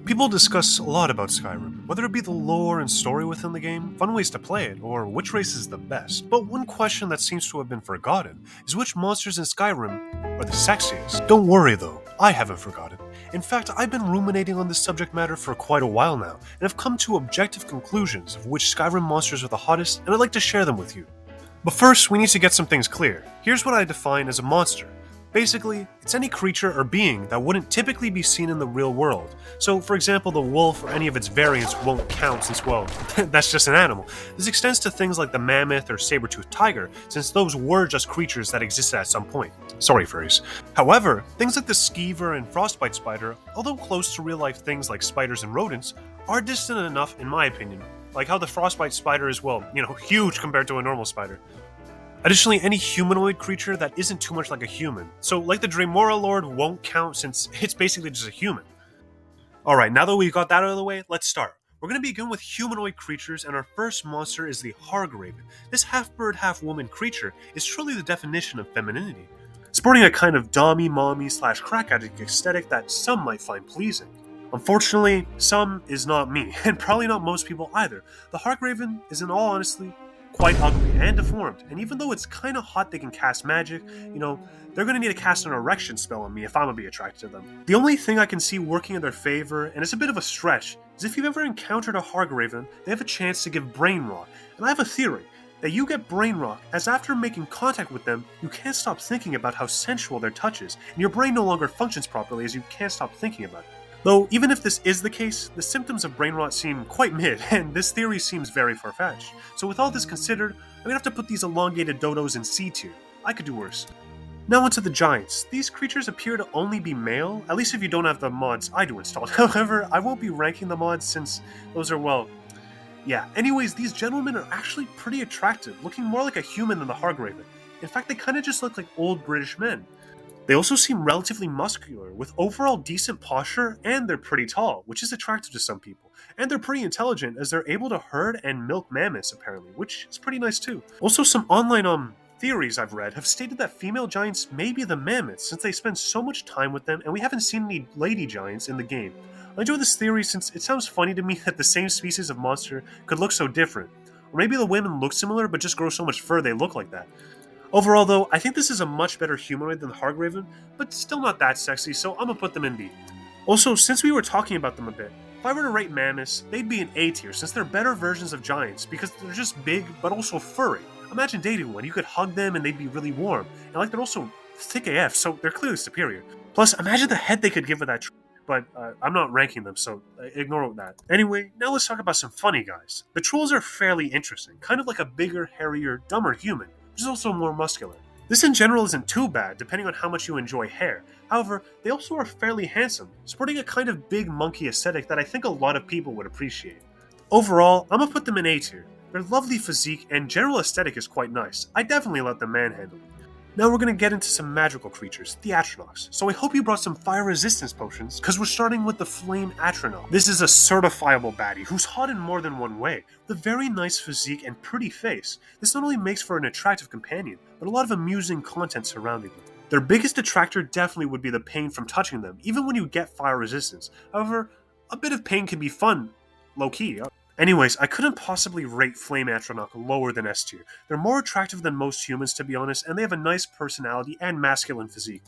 People discuss a lot about Skyrim, whether it be the lore and story within the game, fun ways to play it, or which race is the best. But one question that seems to have been forgotten is which monsters in Skyrim are the sexiest. Don't worry though, I haven't forgotten. In fact, I've been ruminating on this subject matter for quite a while now, and have come to objective conclusions of which Skyrim monsters are the hottest, and I'd like to share them with you. But first, we need to get some things clear. Here's what I define as a monster. Basically, it's any creature or being that wouldn't typically be seen in the real world. So, for example, the wolf or any of its variants won't count since, well, that's just an animal. This extends to things like the mammoth or saber-toothed tiger, since those were just creatures that existed at some point. Sorry, furries. However, things like the skeever and frostbite spider, although close to real-life things like spiders and rodents, are distant enough in my opinion. Like how the frostbite spider is, well, huge compared to a normal spider. Additionally, any humanoid creature that isn't too much like a human. So, like the Dremora Lord won't count since it's basically just a human. Alright, now that we've got that out of the way, let's start. We're going to begin with humanoid creatures, and our first monster is the Hargraven. This half-bird, half-woman creature is truly the definition of femininity, sporting a kind of dommy-mommy/crack addict aesthetic that some might find pleasing. Unfortunately, some is not me, and probably not most people either. The Hargraven is, in all honesty, quite ugly and deformed, and even though it's kinda hot they can cast magic, they're gonna need to cast an erection spell on me if I'm gonna be attracted to them. The only thing I can see working in their favor, and it's a bit of a stretch, is if you've ever encountered a Hargraven, they have a chance to give brain rot. And I have a theory that you get brain rot as after making contact with them, you can't stop thinking about how sensual their touch is, and your brain no longer functions properly as you can't stop thinking about it. Though, even if this is the case, the symptoms of brain rot seem quite mid, and this theory seems very far-fetched. So with all this considered, I'm gonna have to put these elongated dodos in C tier. I could do worse. Now onto the giants. These creatures appear to only be male, at least if you don't have the mods I do installed. However, I won't be ranking the mods since those are, well... Yeah, anyways, these gentlemen are actually pretty attractive, looking more like a human than the Hargraven. In fact, they kinda just look like old British men. They also seem relatively muscular, with overall decent posture, and they're pretty tall, which is attractive to some people. And they're pretty intelligent, as they're able to herd and milk mammoths, apparently, which is pretty nice too. Also, some online theories I've read have stated that female giants may be the mammoths, since they spend so much time with them, and we haven't seen any lady giants in the game. I enjoy this theory since it sounds funny to me that the same species of monster could look so different. Or maybe the women look similar, but just grow so much fur they look like that. Overall though, I think this is a much better humanoid than the Hargraven, but still not that sexy, so I'm gonna put them in B. Also, since we were talking about them a bit, if I were to rate mammoths, they'd be an A tier, since they're better versions of giants, because they're just big, but also furry. Imagine dating one, you could hug them and they'd be really warm, and they're also thick AF, so they're clearly superior. Plus, imagine the head they could give with that but I'm not ranking them, so ignore that. Anyway, now let's talk about some funny guys. The trolls are fairly interesting, kind of like a bigger, hairier, dumber human, which is also more muscular. This in general isn't too bad, depending on how much you enjoy hair. However, they also are fairly handsome, sporting a kind of big monkey aesthetic that I think a lot of people would appreciate. Overall, I'm gonna put them in A tier. Their lovely physique and general aesthetic is quite nice. I definitely let them manhandle it. Now we're gonna get into some magical creatures, the Atronachs. So I hope you brought some fire resistance potions, because we're starting with the Flame Atronach. This is a certifiable baddie, who's hot in more than one way, with a very nice physique and pretty face. This not only makes for an attractive companion, but a lot of amusing content surrounding them. Their biggest detractor definitely would be the pain from touching them, even when you get fire resistance. However, a bit of pain can be fun, low-key. Anyways, I couldn't possibly rate Flame Atronach lower than S tier. They're more attractive than most humans, to be honest, and they have a nice personality and masculine physique.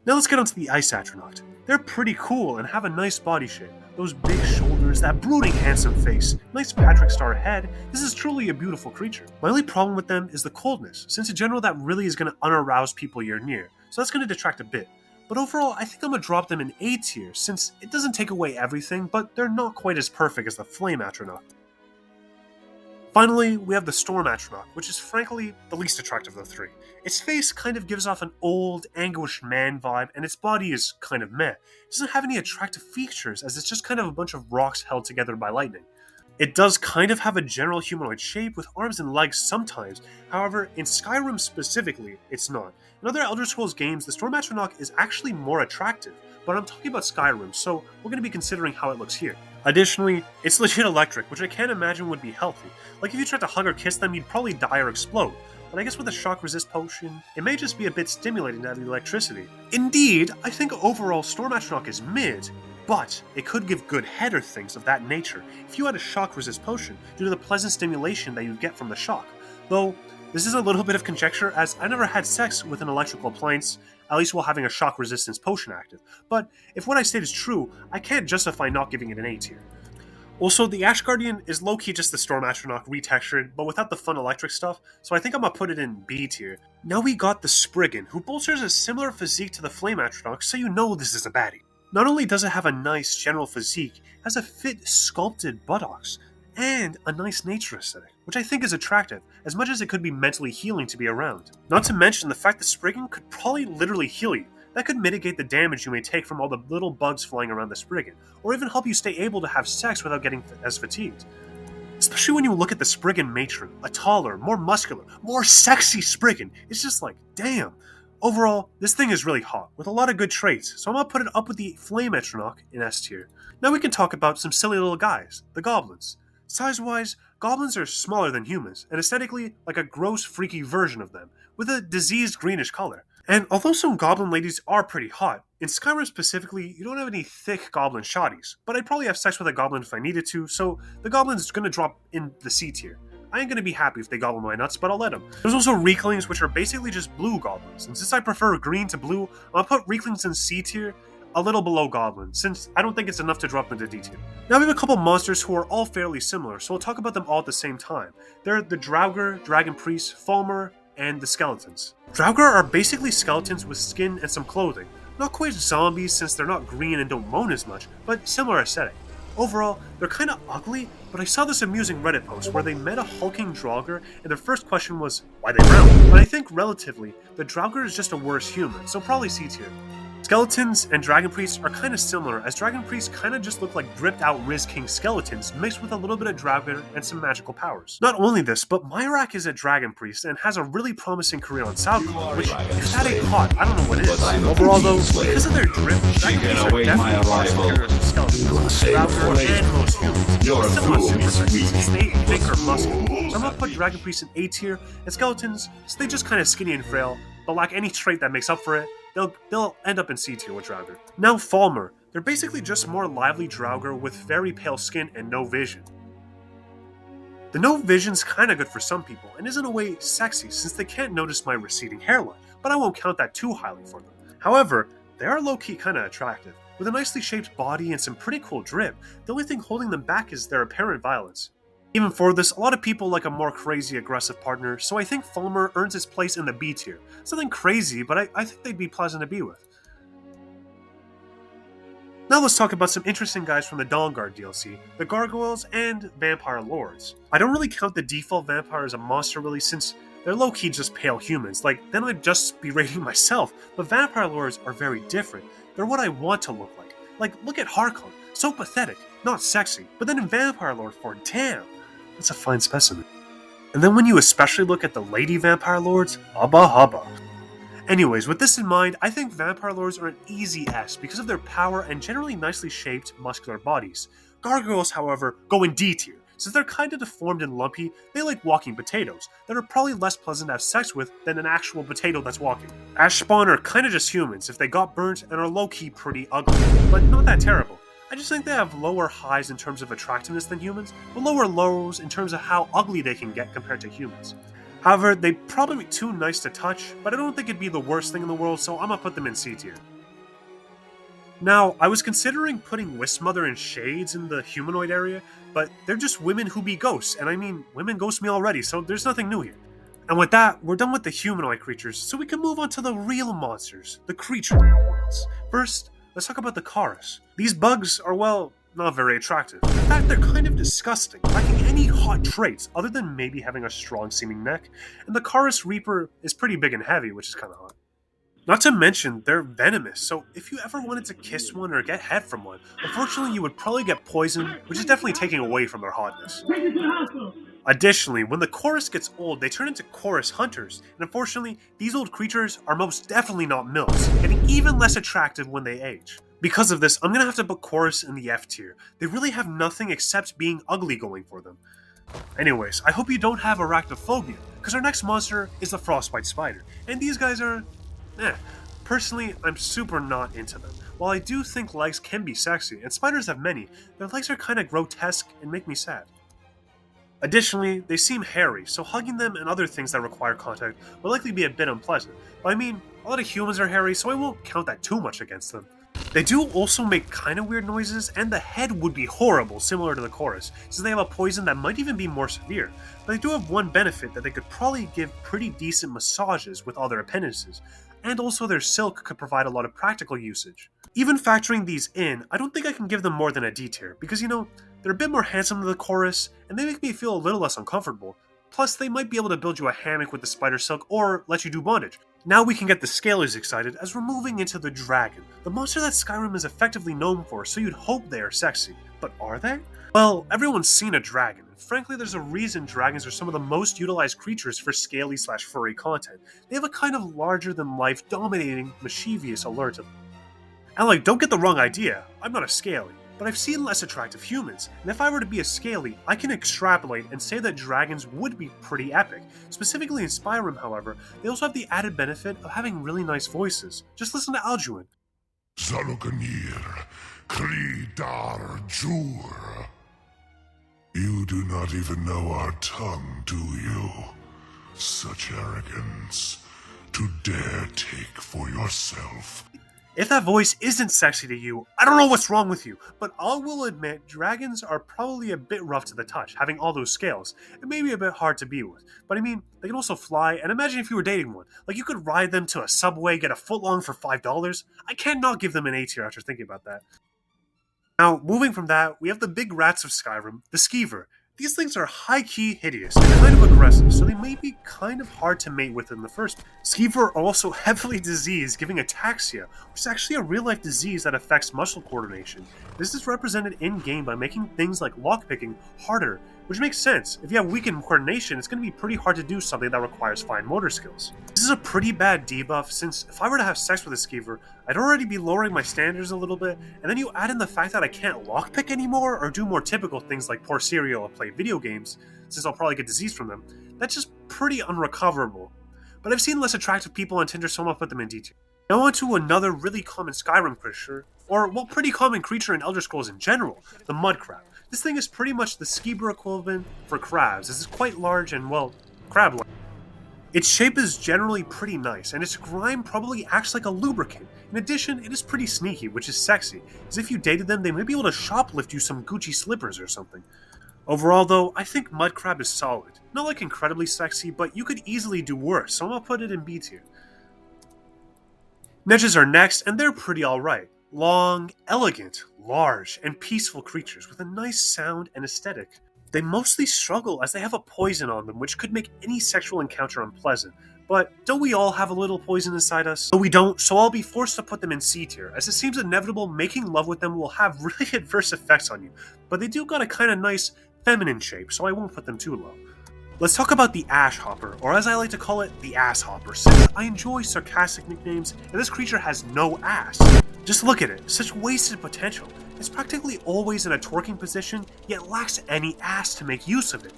Now let's get onto the Ice Atronach. They're pretty cool and have a nice body shape. Those big shoulders, that brooding handsome face, nice Patrick Star head, this is truly a beautiful creature. My only problem with them is the coldness, since in general that really is going to unarouse people you're near, so that's going to detract a bit. But overall, I think I'm going to drop them in A tier, since it doesn't take away everything, but they're not quite as perfect as the Flame Atronach. Finally, we have the Storm Atronach, which is frankly the least attractive of the three. Its face kind of gives off an old, anguished man vibe, and its body is kind of meh. It doesn't have any attractive features, as it's just kind of a bunch of rocks held together by lightning. It does kind of have a general humanoid shape with arms and legs sometimes, however, in Skyrim specifically, it's not. In other Elder Scrolls games, the Storm Atronach is actually more attractive, but I'm talking about Skyrim, so we're going to be considering how it looks here. Additionally, it's legit electric, which I can't imagine would be healthy. Like if you tried to hug or kiss them, you'd probably die or explode. But I guess with a shock resist potion, it may just be a bit stimulating to have the electricity. Indeed, I think overall Storm Atronach is mid, but it could give good head or things of that nature if you had a shock resist potion due to the pleasant stimulation that you'd get from the shock. Though, this is a little bit of conjecture as I never had sex with an electrical appliance, at least while having a shock resistance potion active, but if what I state is true, I can't justify not giving it an A tier. Also, the Ash Guardian is low-key just the Storm Astronaut retextured, but without the fun electric stuff, so I think I'm gonna put it in B tier. Now we got the Spriggan, who bolsters a similar physique to the Flame Astronaut, so you know this is a baddie. Not only does it have a nice general physique, it has a fit sculpted buttocks, and a nice nature aesthetic, which I think is attractive, as much as it could be mentally healing to be around. Not to mention the fact that Spriggan could probably literally heal you. That could mitigate the damage you may take from all the little bugs flying around the Spriggan, or even help you stay able to have sex without getting as fatigued. Especially when you look at the Spriggan matron, a taller, more muscular, more sexy Spriggan, it's just like, damn. Overall, this thing is really hot, with a lot of good traits, so I'm gonna put it up with the Flame Etronach in S tier. Now we can talk about some silly little guys, the Goblins. Size-wise, goblins are smaller than humans, and aesthetically, like a gross, freaky version of them, with a diseased greenish color. And although some goblin ladies are pretty hot, in Skyrim specifically, you don't have any thick goblin shotties, but I'd probably have sex with a goblin if I needed to, so the goblin's gonna drop in the C tier. I ain't gonna be happy if they gobble my nuts, but I'll let them. There's also Reeklings, which are basically just blue goblins, and since I prefer green to blue, I'll put Reeklings in C tier, a little below goblins, since I don't think it's enough to drop into D tier. Now we have a couple monsters who are all fairly similar, so we'll talk about them all at the same time. They're the Draugr, Dragon Priest, Falmer, and the Skeletons. Draugr are basically skeletons with skin and some clothing. Not quite zombies since they're not green and don't moan as much, but similar aesthetic. Overall, they're kinda ugly, but I saw this amusing Reddit post where they met a hulking Draugr and their first question was, why they brown? But I think relatively, the Draugr is just a worse human, so probably C tier. Skeletons and Dragon Priests are kind of similar, as Dragon Priests kind of just look like dripped out Riz King skeletons mixed with a little bit of Draugr and some magical powers. Not only this, but Myrak is a Dragon Priest and has a really promising career on SoundCloud, which if that ain't hot, I don't know what is. Overall though, because of their drip, Dragon Priests are definitely far superior to skeletons, Draugr, and most humans. Still not super sexy since they think are muscular. So I'm gonna put Dragon Priests in A tier, and Skeletons, so they just kind of skinny and frail, but lack any trait that makes up for it. They'll end up in C tier with Draugr. Now Falmer. They're basically just more lively Draugr with very pale skin and no vision. The no vision's kinda good for some people, and is in a way sexy since they can't notice my receding hairline, but I won't count that too highly for them. However, they are low-key kinda attractive. With a nicely shaped body and some pretty cool drip, the only thing holding them back is their apparent violence. Even for this, a lot of people like a more crazy, aggressive partner, so I think Falmer earns its place in the B tier. Something crazy, but I think they'd be pleasant to be with. Now let's talk about some interesting guys from the Dawnguard DLC, the Gargoyles and Vampire Lords. I don't really count the default vampire as a monster really, since they're low-key just pale humans, then I'd just be rating myself, but Vampire Lords are very different. They're what I want to look like. Look at Harkon, so pathetic, not sexy, but then in Vampire Lord form, damn! That's a fine specimen. And then when you especially look at the Lady Vampire Lords, hubba hubba. Anyways, with this in mind, I think Vampire Lords are an easy S because of their power and generally nicely shaped, muscular bodies. Gargoyles, however, go in D tier. Since they're kinda deformed and lumpy, they like walking potatoes that are probably less pleasant to have sex with than an actual potato that's walking. Ash Spawn are kinda just humans if they got burnt and are low-key pretty ugly, but not that terrible. I just think they have lower highs in terms of attractiveness than humans, but lower lows in terms of how ugly they can get compared to humans. However, they'd probably be too nice to touch, but I don't think it'd be the worst thing in the world, so I'm gonna put them in C tier. Now, I was considering putting Wismother and Shades in the humanoid area, but they're just women who be ghosts, and I mean, women ghost me already, so there's nothing new here. And with that, we're done with the humanoid creatures, so we can move on to the real monsters, the creature ones. First, let's talk about the Chorus. These bugs are, well, not very attractive. In fact, they're kind of disgusting, lacking any hot traits other than maybe having a strong-seeming neck, and the Chorus Reaper is pretty big and heavy, which is kind of hot. Not to mention, they're venomous, so if you ever wanted to kiss one or get head from one, unfortunately you would probably get poisoned, which is definitely taking away from their hotness. Additionally, when the Chorus gets old, they turn into Chorus Hunters, and unfortunately, these old creatures are most definitely not MILFs, getting even less attractive when they age. Because of this, I'm gonna have to put Chorus in the F tier. They really have nothing except being ugly going for them. Anyways, I hope you don't have arachnophobia, because our next monster is the Frostbite Spider, and these guys are... Personally, I'm super not into them. While I do think legs can be sexy, and spiders have many, their legs are kinda grotesque and make me sad. Additionally, they seem hairy, so hugging them and other things that require contact will likely be a bit unpleasant. But I mean, a lot of humans are hairy, so I won't count that too much against them. They do also make kinda weird noises, and the head would be horrible, similar to the chorus, since they have a poison that might even be more severe. But they do have one benefit that they could probably give pretty decent massages with all their appendages, and also their silk could provide a lot of practical usage. Even factoring these in, I don't think I can give them more than a D tier, because they're a bit more handsome than the chorus, and they make me feel a little less uncomfortable. Plus, they might be able to build you a hammock with the spider silk or let you do bondage. Now we can get the scalers excited as we're moving into the dragon, the monster that Skyrim is effectively known for, so you'd hope they are sexy. But are they? Well, everyone's seen a dragon, and frankly there's a reason dragons are some of the most utilized creatures for scaly/furry content. They have a kind of larger-than-life, dominating, mischievous allure to them. And don't get the wrong idea, I'm not a scaly, but I've seen less attractive humans, and if I were to be a scaly, I can extrapolate and say that dragons would be pretty epic. Specifically in Skyrim, however, they also have the added benefit of having really nice voices. Just listen to Alduin. Zalukanir, Kridar Jur. You do not even know our tongue, do you? Such arrogance. To dare take for yourself. If that voice isn't sexy to you, I don't know what's wrong with you, but I will admit dragons are probably a bit rough to the touch, having all those scales, and maybe a bit hard to be with. But I mean, they can also fly, and imagine if you were dating one. You could ride them to a subway, get a footlong for $5. I cannot give them an A tier after thinking about that. Now, moving from that, we have the big rats of Skyrim, the Skeever. These things are high-key hideous and kind of aggressive, so they may be kind of hard to mate with in the first place. Skeever are also heavily diseased, giving ataxia, which is actually a real-life disease that affects muscle coordination. This is represented in-game by making things like lockpicking harder, which makes sense. If you have weakened coordination, it's going to be pretty hard to do something that requires fine motor skills. This is a pretty bad debuff, since if I were to have sex with a Skeever, I'd already be lowering my standards a little bit, and then you add in the fact that I can't lockpick anymore or do more typical things like pour cereal or play video games, since I'll probably get disease from them. That's just pretty unrecoverable. But I've seen less attractive people on Tinder, so I'm gonna put them in D tier. Now on to another really common Skyrim creature, pretty common creature in Elder Scrolls in general, the mud crab. This thing is pretty much the Skeever equivalent for crabs, as it's quite large and, crab-like. Its shape is generally pretty nice, and its grime probably acts like a lubricant. In addition, it is pretty sneaky, which is sexy, as if you dated them, they might be able to shoplift you some Gucci slippers or something. Overall though, I think Mudcrab is solid. Not incredibly sexy, but you could easily do worse, so I'm gonna put it in B tier. Nedges are next, and they're pretty alright. Long, elegant, large, and peaceful creatures with a nice sound and aesthetic. They mostly struggle as they have a poison on them, which could make any sexual encounter unpleasant. But don't we all have a little poison inside us? No, we don't, so I'll be forced to put them in C tier, as it seems inevitable making love with them will have really adverse effects on you. But they do got a kinda nice, feminine shape, so I won't put them too low. Let's talk about the Ash Hopper, or as I like to call it, the Ass Hopper, since I enjoy sarcastic nicknames, and this creature has no ass. Just look at it, such wasted potential. It's practically always in a twerking position, yet lacks any ass to make use of it.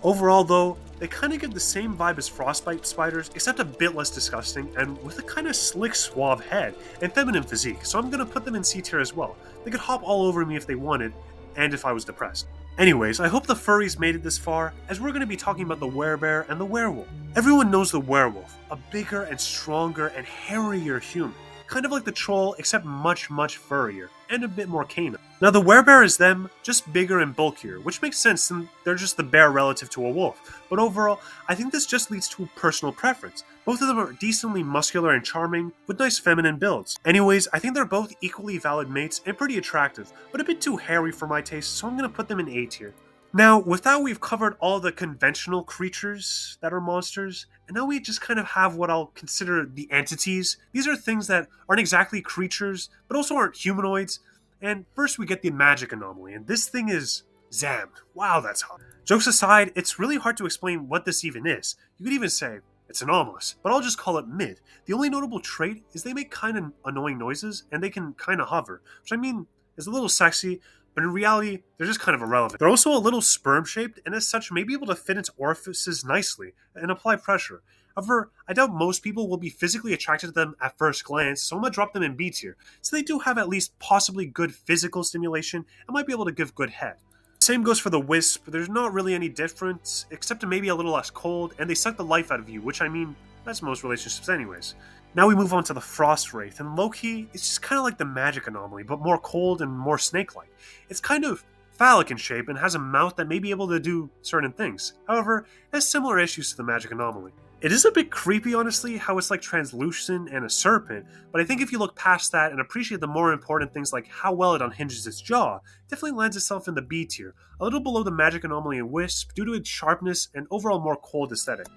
Overall though, they kinda give the same vibe as frostbite spiders, except a bit less disgusting, and with a kinda slick, suave head, and feminine physique, so I'm gonna put them in C tier as well. They could hop all over me if they wanted, and if I was depressed. Anyways, I hope the furries made it this far, as we're going to be talking about the werebear and the werewolf. Everyone knows the werewolf, a bigger and stronger and hairier human. Kind of like the troll, except much, much furrier, and a bit more canine. Now the werebear is them, just bigger and bulkier, which makes sense since they're just the bear relative to a wolf. But overall, I think this just leads to personal preference. Both of them are decently muscular and charming, with nice feminine builds. Anyways, I think they're both equally valid mates and pretty attractive, but a bit too hairy for my taste, so I'm gonna put them in A tier. Now, with that, we've covered all the conventional creatures that are monsters, and now we just kind of have what I'll consider the entities. These are things that aren't exactly creatures, but also aren't humanoids. And first we get the magic anomaly, and this thing is Zam. Wow, that's hot. Jokes aside, it's really hard to explain what this even is. You could even say it's anomalous, but I'll just call it mid. The only notable trait is they make kind of annoying noises, and they can kind of hover, which I mean is a little sexy, but in reality, they're just kind of irrelevant. They're also a little sperm-shaped, and as such may be able to fit into orifices nicely and apply pressure. However, I doubt most people will be physically attracted to them at first glance, so I'm gonna drop them in B tier. So they do have at least possibly good physical stimulation and might be able to give good head. Same goes for the Wisp. There's not really any difference, except to maybe a little less cold, and they suck the life out of you, which I mean, that's most relationships anyways. Now we move on to the Frost Wraith, and low-key, it's just kind of like the magic anomaly, but more cold and more snake-like. It's kind of phallic in shape and has a mouth that may be able to do certain things. However, it has similar issues to the magic anomaly. It is a bit creepy, honestly, how it's like translucent and a serpent, but I think if you look past that and appreciate the more important things like how well it unhinges its jaw, it definitely lands itself in the B tier, a little below the magic anomaly and Wisp due to its sharpness and overall more cold aesthetic.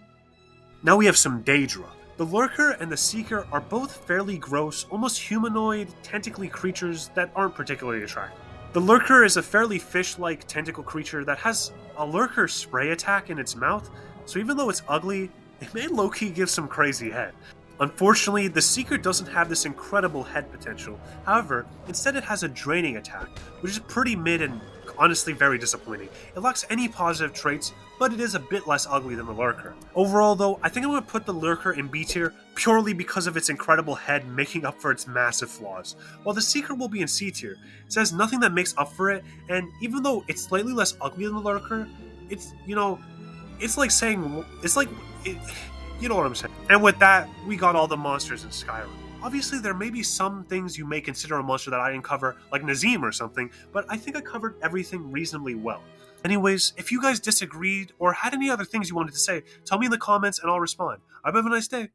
Now we have some Daedra. The Lurker and the Seeker are both fairly gross, almost humanoid, tentacly creatures that aren't particularly attractive. The Lurker is a fairly fish-like tentacle creature that has a Lurker spray attack in its mouth, so even though it's ugly, it may low-key give some crazy head. Unfortunately, the Seeker doesn't have this incredible head potential. However, instead it has a draining attack, which is pretty mid and honestly very disappointing. It lacks any positive traits, but it is a bit less ugly than the Lurker. Overall though, I think I'm going to put the Lurker in B tier purely because of its incredible head making up for its massive flaws, while the Seeker will be in C tier. It says nothing that makes up for it, and even though it's slightly less ugly than the Lurker, it's, it's like saying, you know what I'm saying. And with that, we got all the monsters in Skyrim. Obviously, there may be some things you may consider a monster that I didn't cover, like Nazim or something, but I think I covered everything reasonably well. Anyways, if you guys disagreed or had any other things you wanted to say, tell me in the comments and I'll respond. I hope you have a nice day.